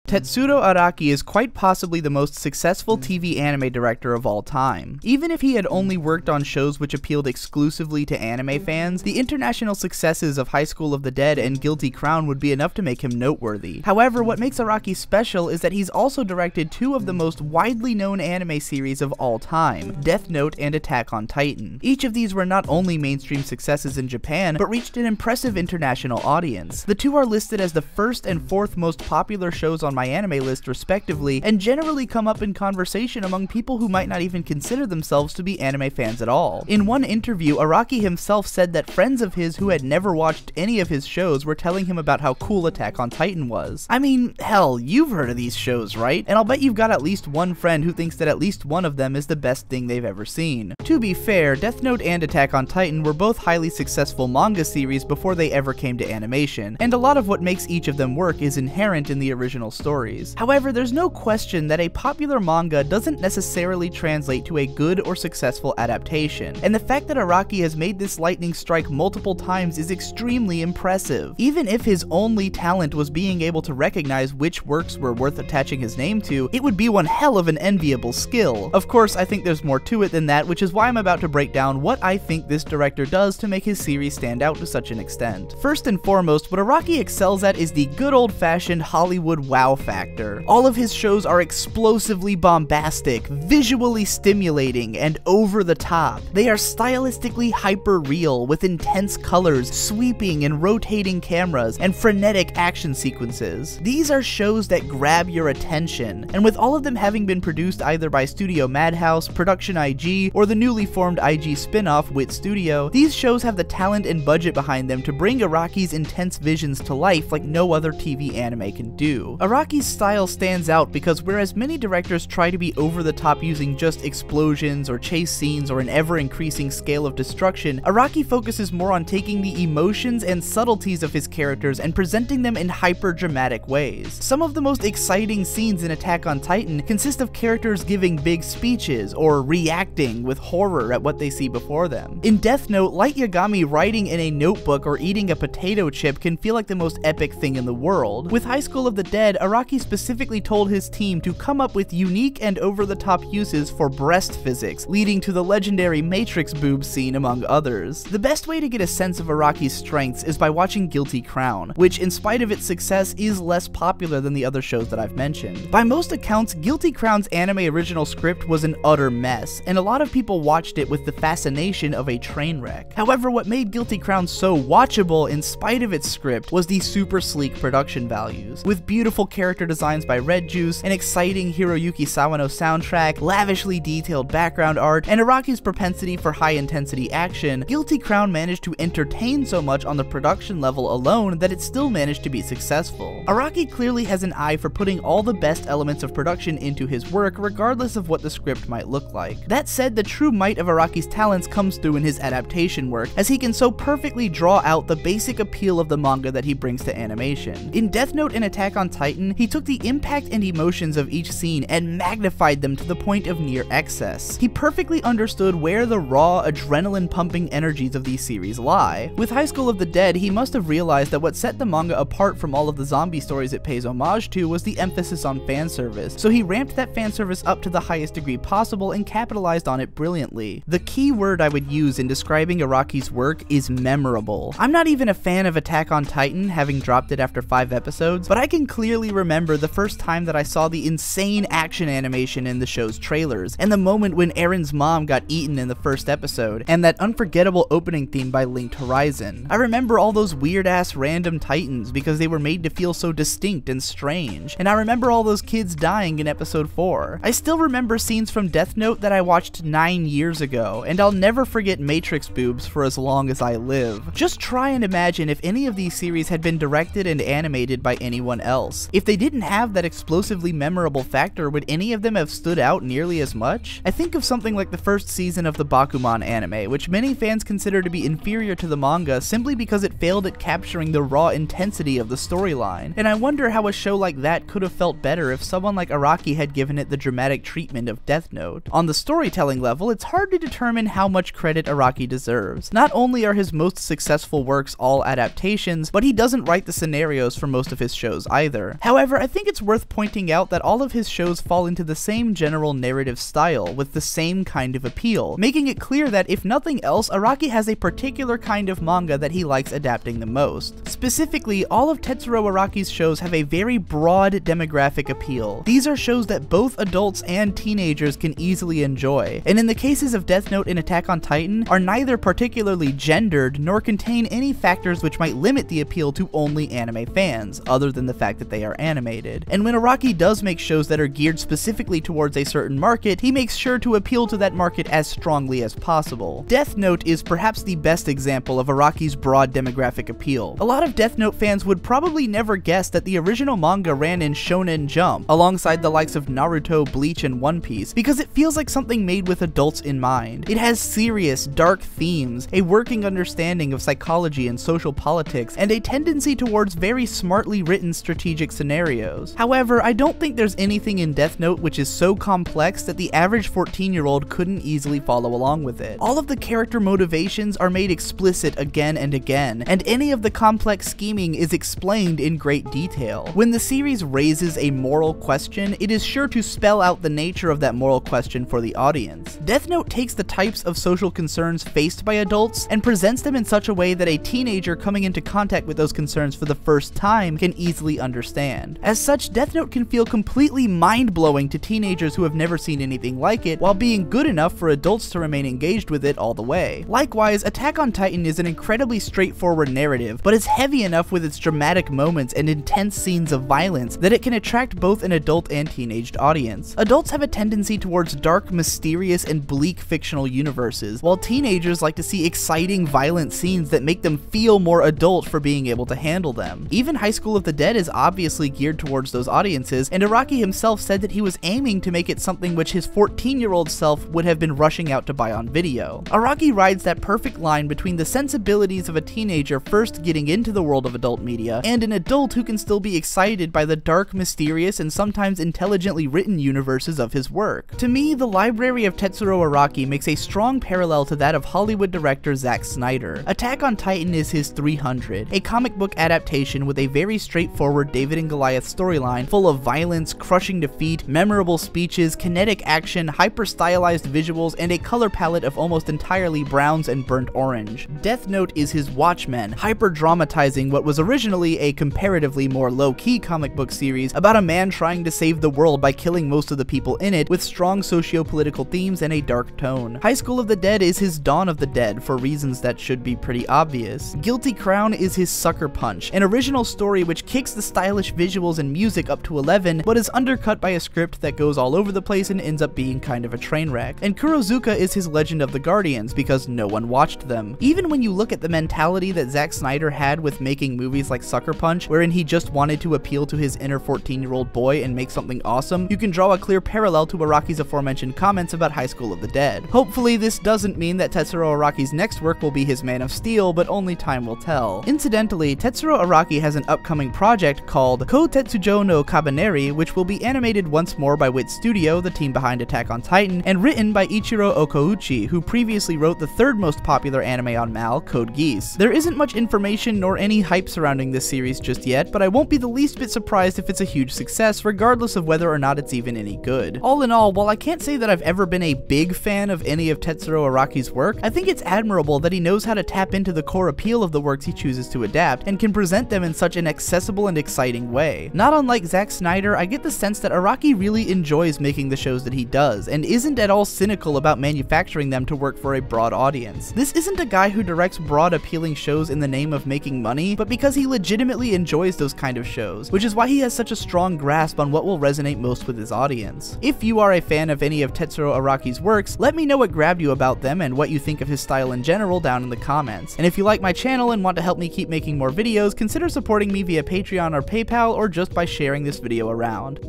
Tetsuro Araki is quite possibly the most successful TV anime director of all time. Even if he had only worked on shows which appealed exclusively to anime fans, the international successes of High School of the Dead and Guilty Crown would be enough to make him noteworthy. However, what makes Araki special is that he's also directed two of the most widely known anime series of all time, Death Note and Attack on Titan. Each of these were not only mainstream successes in Japan, but reached an impressive international audience. The two are listed as the first and fourth most popular shows on my anime list respectively, and generally come up in conversation among people who might not even consider themselves to be anime fans at all. In one interview, Araki himself said that friends of his who had never watched any of his shows were telling him about how cool Attack on Titan was. I mean, hell, you've heard of these shows, right? And I'll bet you've got at least one friend who thinks that at least one of them is the best thing they've ever seen. To be fair, Death Note and Attack on Titan were both highly successful manga series before they ever came to animation, and a lot of what makes each of them work is inherent in the original stories. However, there's no question that a popular manga doesn't necessarily translate to a good or successful adaptation, and the fact that Araki has made this lightning strike multiple times is extremely impressive. Even if his only talent was being able to recognize which works were worth attaching his name to, it would be one hell of an enviable skill. Of course, I think there's more to it than that, which is why I'm about to break down what I think this director does to make his series stand out to such an extent. First and foremost, what Araki excels at is the good old-fashioned Hollywood wow factor. All of his shows are explosively bombastic, visually stimulating, and over the top. They are stylistically hyper-real, with intense colors, sweeping and rotating cameras, and frenetic action sequences. These are shows that grab your attention, and with all of them having been produced either by Studio Madhouse, Production IG, or the newly formed IG spin-off Wit Studio, these shows have the talent and budget behind them to bring Araki's intense visions to life like no other TV anime can do. Araki's style stands out because whereas many directors try to be over the top using just explosions or chase scenes or an ever-increasing scale of destruction, Araki focuses more on taking the emotions and subtleties of his characters and presenting them in hyper-dramatic ways. Some of the most exciting scenes in Attack on Titan consist of characters giving big speeches or reacting with horror at what they see before them. In Death Note, Light Yagami writing in a notebook or eating a potato chip can feel like the most epic thing in the world. With High School of the Dead, Araki specifically told his team to come up with unique and over-the-top uses for breast physics, leading to the legendary Matrix boob scene among others. The best way to get a sense of Araki's strengths is by watching Guilty Crown, which in spite of its success is less popular than the other shows that I've mentioned. By most accounts, Guilty Crown's anime original script was an utter mess, and a lot of people watched it with the fascination of a train wreck. However, what made Guilty Crown so watchable in spite of its script was the super sleek production values. With beautiful character designs by Red Juice, an exciting Hiroyuki Sawano soundtrack, lavishly detailed background art, and Araki's propensity for high-intensity action, Guilty Crown managed to entertain so much on the production level alone that it still managed to be successful. Araki clearly has an eye for putting all the best elements of production into his work, regardless of what the script might look like. That said, the true might of Araki's talents comes through in his adaptation work, as he can so perfectly draw out the basic appeal of the manga that he brings to animation. In Death Note and Attack on Titan, he took the impact and emotions of each scene and magnified them to the point of near excess. He perfectly understood where the raw, adrenaline-pumping energies of these series lie. With High School of the Dead, he must have realized that what set the manga apart from all of the zombie stories it pays homage to was the emphasis on fan service, so he ramped that fan service up to the highest degree possible and capitalized on it brilliantly. The key word I would use in describing Araki's work is memorable. I'm not even a fan of Attack on Titan, having dropped it after 5 episodes, but I can clearly remember the first time that I saw the insane action animation in the show's trailers, and the moment when Eren's mom got eaten in the first episode, and that unforgettable opening theme by Linked Horizon. I remember all those weird-ass random titans because they were made to feel so distinct and strange, and I remember all those kids dying in episode 4. I still remember scenes from Death Note that I watched 9 years ago, and I'll never forget Matrix boobs for as long as I live. Just try and imagine if any of these series had been directed and animated by anyone else. If they didn't have that explosively memorable factor, would any of them have stood out nearly as much? I think of something like the first season of the Bakuman anime, which many fans consider to be inferior to the manga simply because it failed at capturing the raw intensity of the storyline, and I wonder how a show like that could have felt better if someone like Araki had given it the dramatic treatment of Death Note. On the storytelling level, it's hard to determine how much credit Araki deserves. Not only are his most successful works all adaptations, but he doesn't write the scenarios for most of his shows either. However, However, I think it's worth pointing out that all of his shows fall into the same general narrative style, with the same kind of appeal, making it clear that if nothing else, Araki has a particular kind of manga that he likes adapting the most. Specifically, all of Tetsuro Araki's shows have a very broad demographic appeal. These are shows that both adults and teenagers can easily enjoy, and in the cases of Death Note and Attack on Titan, are neither particularly gendered nor contain any factors which might limit the appeal to only anime fans, other than the fact that they are animated. And when Araki does make shows that are geared specifically towards a certain market, he makes sure to appeal to that market as strongly as possible. Death Note is perhaps the best example of Araki's broad demographic appeal. A lot of Death Note fans would probably never guess that the original manga ran in Shonen Jump, alongside the likes of Naruto, Bleach, and One Piece, because it feels like something made with adults in mind. It has serious, dark themes, a working understanding of psychology and social politics, and a tendency towards very smartly written strategic scenarios. However, I don't think there's anything in Death Note which is so complex that the average 14-year-old couldn't easily follow along with it. All of the character motivations are made explicit again and again, and any of the complex scheming is explained in great detail. When the series raises a moral question, it is sure to spell out the nature of that moral question for the audience. Death Note takes the types of social concerns faced by adults and presents them in such a way that a teenager coming into contact with those concerns for the first time can easily understand. As such, Death Note can feel completely mind-blowing to teenagers who have never seen anything like it, while being good enough for adults to remain engaged with it all the way. Likewise, Attack on Titan is an incredibly straightforward narrative, but is heavy enough with its dramatic moments and intense scenes of violence that it can attract both an adult and teenaged audience. Adults have a tendency towards dark, mysterious, and bleak fictional universes, while teenagers like to see exciting, violent scenes that make them feel more adult for being able to handle them. Even High School of the Dead is obviously geared towards those audiences, and Araki himself said that he was aiming to make it something which his 14-year-old self would have been rushing out to buy on video. Araki rides that perfect line between the sensibilities of a teenager first getting into the world of adult media, and an adult who can still be excited by the dark, mysterious, and sometimes intelligently written universes of his work. To me, the library of Tetsuro Araki makes a strong parallel to that of Hollywood director Zack Snyder. Attack on Titan is his 300, a comic book adaptation with a very straightforward David and Goliath storyline full of violence, crushing defeat, memorable speeches, kinetic action, hyper-stylized visuals, and a color palette of almost entirely browns and burnt orange. Death Note is his Watchmen, hyper-dramatizing what was originally a comparatively more low-key comic book series about a man trying to save the world by killing most of the people in it, with strong socio-political themes and a dark tone. High School of the Dead is his Dawn of the Dead, for reasons that should be pretty obvious. Guilty Crown is his Sucker Punch, an original story which kicks the stylish visuals and music up to 11, but is undercut by a script that goes all over the place and ends up being kind of a train wreck. And Kurozuka is his Legend of the Guardians, because no one watched them. Even when you look at the mentality that Zack Snyder had with making movies like Sucker Punch, wherein he just wanted to appeal to his inner 14-year-old boy and make something awesome, you can draw a clear parallel to Araki's aforementioned comments about High School of the Dead. Hopefully, this doesn't mean that Tetsuro Araki's next work will be his Man of Steel, but only time will tell. Incidentally, Tetsuro Araki has an upcoming project called Kotetsujo no Kabaneri, which will be animated once more by Wit Studio, the team behind Attack on Titan, and written by Ichiro Okouchi, who previously wrote the third most popular anime on MAL, Code Geass. There isn't much information nor any hype surrounding this series just yet, but I won't be the least bit surprised if it's a huge success, regardless of whether or not it's even any good. All in all, while I can't say that I've ever been a big fan of any of Tetsuro Araki's work, I think it's admirable that he knows how to tap into the core appeal of the works he chooses to adapt, and can present them in such an accessible and exciting way. Not unlike Zack Snyder, I get the sense that Araki really enjoys making the shows that he does, and isn't at all cynical about manufacturing them to work for a broad audience. This isn't a guy who directs broad appealing shows in the name of making money, but because he legitimately enjoys those kind of shows, which is why he has such a strong grasp on what will resonate most with his audience. If you are a fan of any of Tetsuro Araki's works, let me know what grabbed you about them and what you think of his style in general down in the comments. And if you like my channel and want to help me keep making more videos, consider supporting me via Patreon or PayPal, or just by sharing this video around.